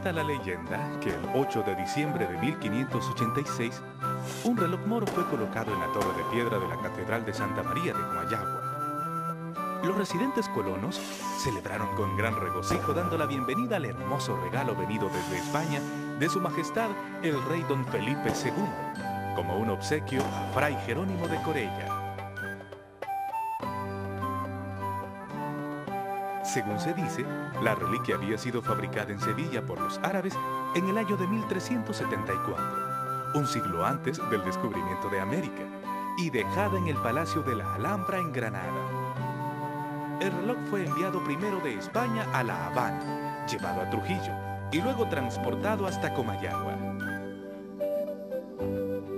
Cuenta la leyenda que el 8 de diciembre de 1586, un reloj moro fue colocado en la torre de piedra de la Catedral de Santa María de Comayagua. Los residentes colonos celebraron con gran regocijo dando la bienvenida al hermoso regalo venido desde España de Su Majestad el Rey Don Felipe II, como un obsequio a Fray Jerónimo de Corella. Según se dice, la reliquia había sido fabricada en Sevilla por los árabes en el año de 1374, un siglo antes del descubrimiento de América, y dejada en el Palacio de la Alhambra en Granada. El reloj fue enviado primero de España a La Habana, llevado a Trujillo, y luego transportado hasta Comayagua.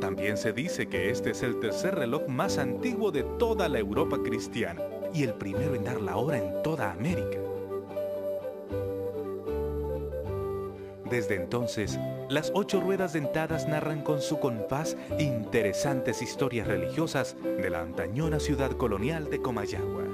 También se dice que este es el tercer reloj más antiguo de toda la Europa cristiana, y el primero en dar la hora en toda América. Desde entonces, las 8 ruedas dentadas narran con su compás interesantes historias religiosas de la antañona ciudad colonial de Comayagua.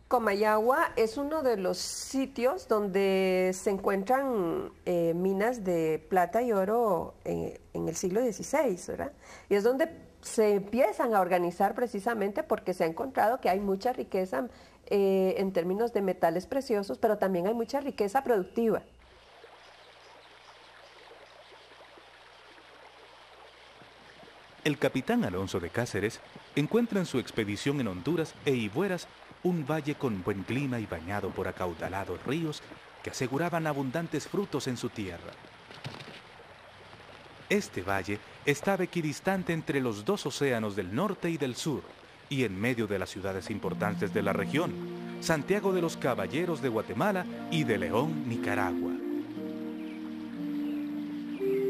Comayagua es uno de los sitios donde se encuentran minas de plata y oro en el siglo XVI, ¿verdad? Y es donde se empiezan a organizar precisamente porque se ha encontrado que hay mucha riqueza en términos de metales preciosos, pero también hay mucha riqueza productiva. El capitán Alonso de Cáceres encuentra en su expedición en Honduras e Ibueras un valle con buen clima y bañado por acaudalados ríos que aseguraban abundantes frutos en su tierra. Este valle estaba equidistante entre los 2 océanos del norte y del sur, y en medio de las ciudades importantes de la región, Santiago de los Caballeros de Guatemala y de León, Nicaragua.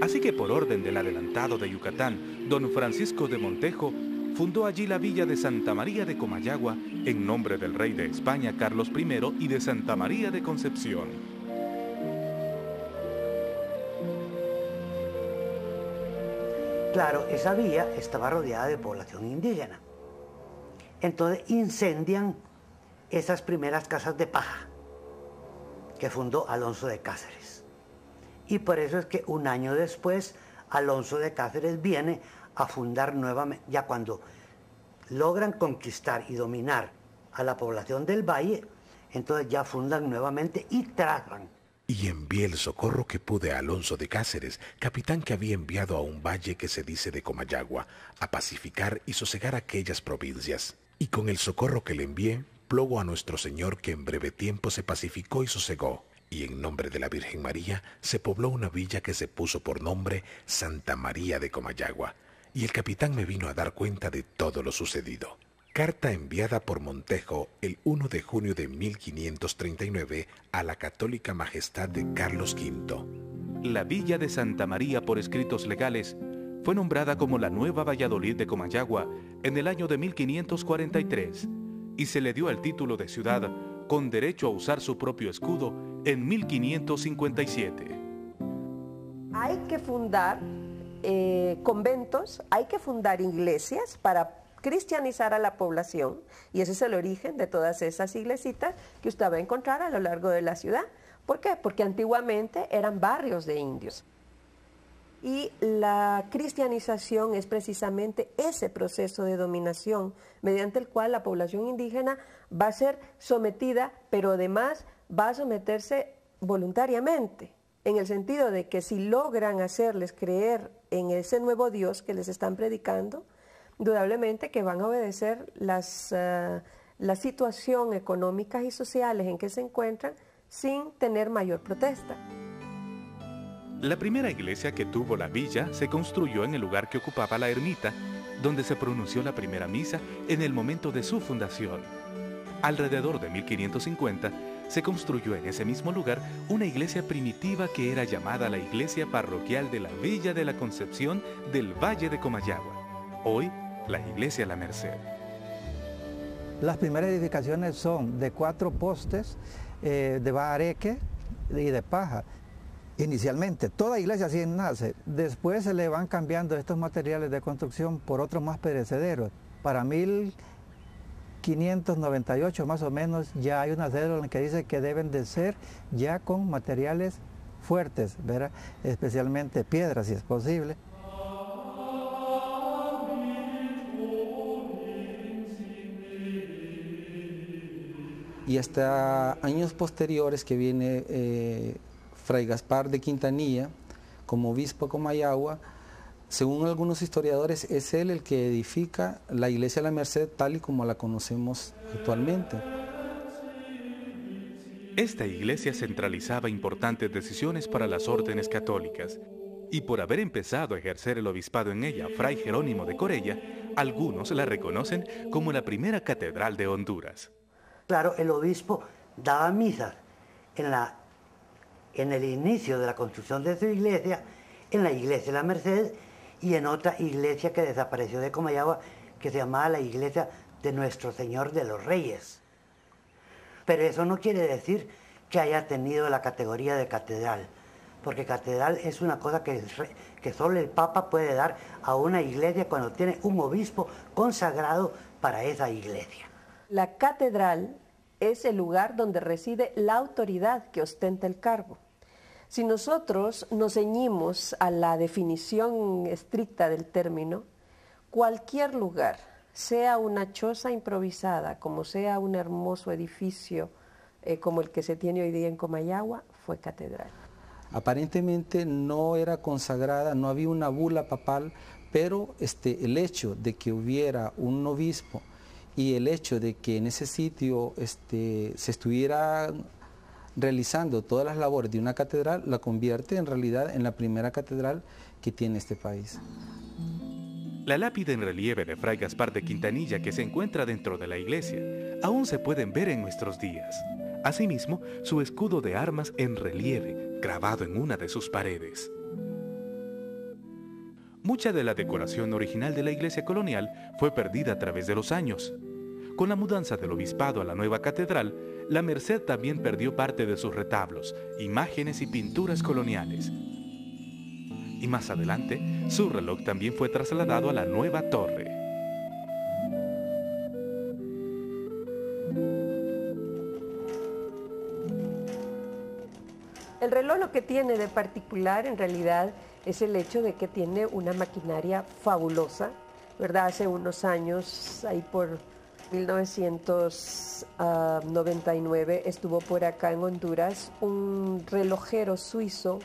Así que por orden del adelantado de Yucatán, don Francisco de Montejo, fundó allí la villa de Santa María de Comayagua en nombre del rey de España Carlos I y de Santa María de Concepción. Claro, esa villa estaba rodeada de población indígena. Entonces incendian esas primeras casas de paja que fundó Alonso de Cáceres. Y por eso es que un año después Alonso de Cáceres viene a fundar nuevamente, ya cuando logran conquistar y dominar a la población del valle, entonces ya fundan nuevamente y trazan. Y envié el socorro que pude a Alonso de Cáceres, capitán que había enviado a un valle que se dice de Comayagua, a pacificar y sosegar aquellas provincias. Y con el socorro que le envié, plogo a nuestro Señor que en breve tiempo se pacificó y sosegó. Y en nombre de la Virgen María se pobló una villa que se puso por nombre Santa María de Comayagua. Y el capitán me vino a dar cuenta de todo lo sucedido. Carta enviada por Montejo el 1 de junio de 1539 a la Católica Majestad de Carlos V. La villa de Santa María por escritos legales fue nombrada como la Nueva Valladolid de Comayagua en el año de 1543 y se le dio el título de ciudad con derecho a usar su propio escudo en 1557. Hay que fundar conventos, hay que fundar iglesias para cristianizar a la población, y ese es el origen de todas esas iglesitas que usted va a encontrar a lo largo de la ciudad. ¿Por qué? Porque antiguamente eran barrios de indios. Y la cristianización es precisamente ese proceso de dominación mediante el cual la población indígena va a ser sometida, pero además va a someterse voluntariamente, en el sentido de que si logran hacerles creer en ese nuevo Dios que les están predicando, indudablemente que van a obedecer la situación económicas y sociales en que se encuentran sin tener mayor protesta. La primera iglesia que tuvo la villa se construyó en el lugar que ocupaba la ermita, donde se pronunció la primera misa en el momento de su fundación. Alrededor de 1550 se construyó en ese mismo lugar una iglesia primitiva que era llamada la Iglesia Parroquial de la Villa de la Concepción del Valle de Comayagua, hoy la Iglesia La Merced. Las primeras edificaciones son de 4 postes de bahareque y de paja. Inicialmente, toda iglesia así nace. Después se le van cambiando estos materiales de construcción por otros más perecederos. Para 1598 más o menos ya hay una cédula en la que dice que deben de ser ya con materiales fuertes, ¿verdad? Especialmente piedras si es posible. Y hasta años posteriores que viene Fray Gaspar de Quintanilla como obispo de Comayagua, según algunos historiadores es él el que edifica la iglesia de la Merced tal y como la conocemos actualmente. Esta iglesia centralizaba importantes decisiones para las órdenes católicas, y por haber empezado a ejercer el obispado en ella Fray Jerónimo de Corella, algunos la reconocen como la primera catedral de Honduras. Claro, el obispo daba misas en el inicio de la construcción de su iglesia, en la iglesia de la Merced y en otra iglesia que desapareció de Comayagua, que se llamaba la iglesia de Nuestro Señor de los Reyes. Pero eso no quiere decir que haya tenido la categoría de catedral, porque catedral es una cosa que solo el Papa puede dar a una iglesia cuando tiene un obispo consagrado para esa iglesia. La catedral es el lugar donde reside la autoridad que ostenta el cargo. Si nosotros nos ceñimos a la definición estricta del término, cualquier lugar, sea una choza improvisada, como sea un hermoso edificio como el que se tiene hoy día en Comayagua, fue catedral. Aparentemente no era consagrada, no había una bula papal, pero el hecho de que hubiera un obispo y el hecho de que en ese sitio se estuviera realizando todas las labores de una catedral, la convierte en realidad en la primera catedral que tiene este país. La lápida en relieve de Fray Gaspar de Quintanilla que se encuentra dentro de la iglesia aún se pueden ver en nuestros días. Asimismo, su escudo de armas en relieve, grabado en una de sus paredes. Mucha de la decoración original de la iglesia colonial fue perdida a través de los años. Con la mudanza del obispado a la nueva catedral, la Merced también perdió parte de sus retablos, imágenes y pinturas coloniales. Y más adelante, su reloj también fue trasladado a la nueva torre. El reloj lo que tiene de particular en realidad es el hecho de que tiene una maquinaria fabulosa, ¿verdad? Hace unos años, ahí por 1999, estuvo por acá en Honduras un relojero suizo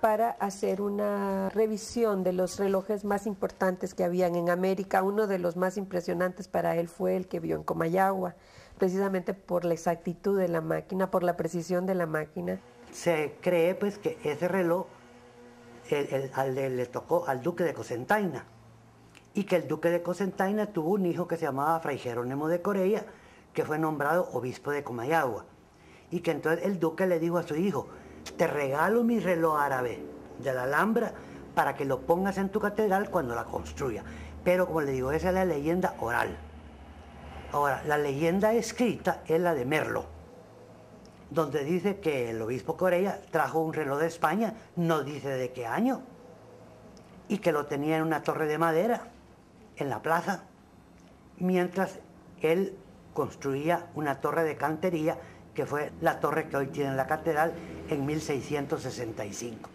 para hacer una revisión de los relojes más importantes que habían en América. Uno de los más impresionantes para él fue el que vio en Comayagua, precisamente por la exactitud de la máquina, por la precisión de la máquina. Se cree pues que ese reloj le tocó al duque de Cocentaina, y que el duque de Cocentaina tuvo un hijo que se llamaba Fray Jerónimo de Corella, que fue nombrado obispo de Comayagua, y que entonces el duque le dijo a su hijo: te regalo mi reloj árabe de la Alhambra para que lo pongas en tu catedral cuando la construya. Pero como le digo, esa es la leyenda oral. Ahora, la leyenda escrita es la de Merlo, donde dice que el obispo Corella trajo un reloj de España, no dice de qué año, y que lo tenía en una torre de madera en la plaza, mientras él construía una torre de cantería, que fue la torre que hoy tiene la catedral en 1665.